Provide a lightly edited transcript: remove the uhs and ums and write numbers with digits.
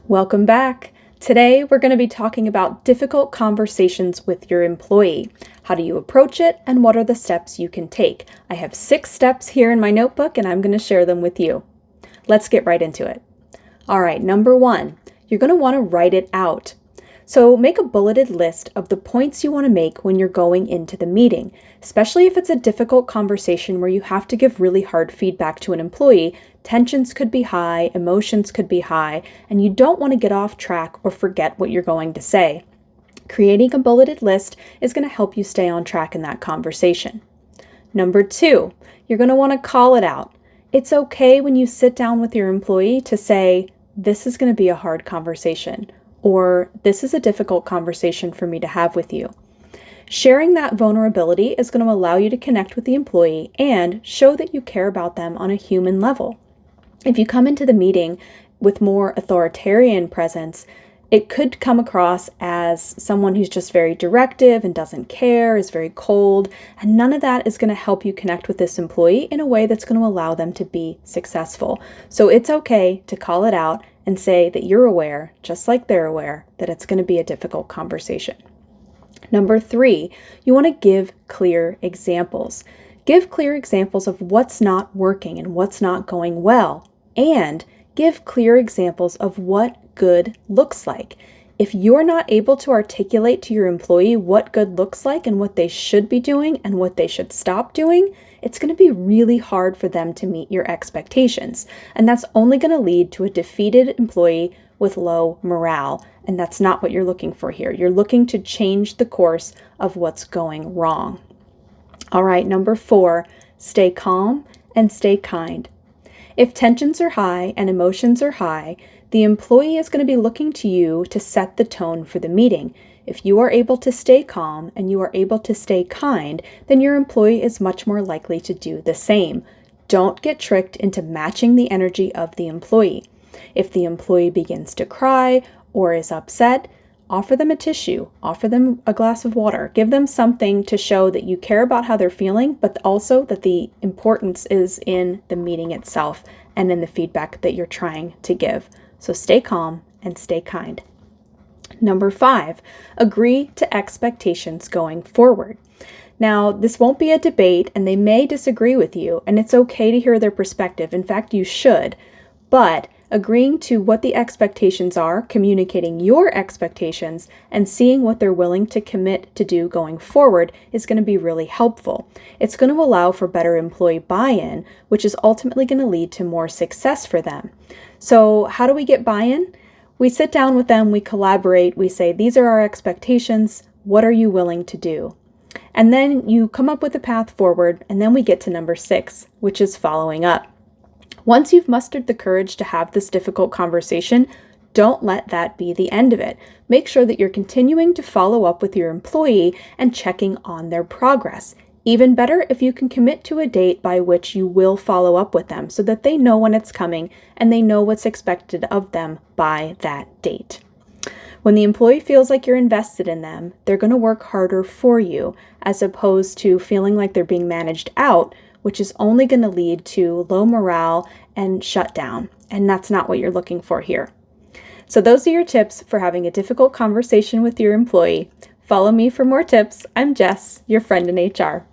Welcome back. Today, we're going to be talking about difficult conversations with your employee. How do you approach it, and what are the steps you can take? I have 6 steps here in my notebook, and I'm going to share them with you. Let's get right into it. All right, number 1, you're going to want to write it out. So make a bulleted list of the points you want to make when you're going into the meeting, especially if it's a difficult conversation where you have to give really hard feedback to an employee. Tensions could be high, emotions could be high, and you don't want to get off track or forget what you're going to say. Creating a bulleted list is going to help you stay on track in that conversation. Number 2, you're going to want to call it out. It's okay when you sit down with your employee to say, "This is going to be a hard conversation," or "This is a difficult conversation for me to have with you." Sharing that vulnerability is going to allow you to connect with the employee and show that you care about them on a human level. If you come into the meeting with more authoritarian presence, it could come across as someone who's just very directive and doesn't care, is very cold, and none of that is going to help you connect with this employee in a way that's going to allow them to be successful. So it's okay to call it out and say that you're aware, just like they're aware, that it's going to be a difficult conversation. Number 3, you want to give clear examples. Give clear examples of what's not working and what's not going well, and give clear examples of what good looks like. If you're not able to articulate to your employee what good looks like and what they should be doing and what they should stop doing, it's going to be really hard for them to meet your expectations. And that's only going to lead to a defeated employee with low morale. And that's not what you're looking for here. You're looking to change the course of what's going wrong. All right, number 4, stay calm and stay kind. If tensions are high and emotions are high, the employee is going to be looking to you to set the tone for the meeting. If you are able to stay calm and you are able to stay kind, then your employee is much more likely to do the same. Don't get tricked into matching the energy of the employee. If the employee begins to cry or is upset, offer them a tissue, offer them a glass of water, give them something to show that you care about how they're feeling, but also that the importance is in the meeting itself and in the feedback that you're trying to give. So stay calm and stay kind. Number 5, agree to expectations going forward. Now, this won't be a debate and they may disagree with you, and it's okay to hear their perspective. In fact, you should, but agreeing to what the expectations are, communicating your expectations, and seeing what they're willing to commit to do going forward is going to be really helpful. It's going to allow for better employee buy-in, which is ultimately going to lead to more success for them. So how do we get buy-in? We sit down with them, we collaborate, we say, these are our expectations, what are you willing to do? And then you come up with a path forward, and then we get to number 6, which is following up. Once you've mustered the courage to have this difficult conversation, don't let that be the end of it. Make sure that you're continuing to follow up with your employee and checking on their progress. Even better if you can commit to a date by which you will follow up with them so that they know when it's coming and they know what's expected of them by that date. When the employee feels like you're invested in them, they're going to work harder for you as opposed to feeling like they're being managed out, which is only going to lead to low morale and shutdown. And that's not what you're looking for here. So those are your tips for having a difficult conversation with your employee. Follow me for more tips. I'm Jess, your friend in HR.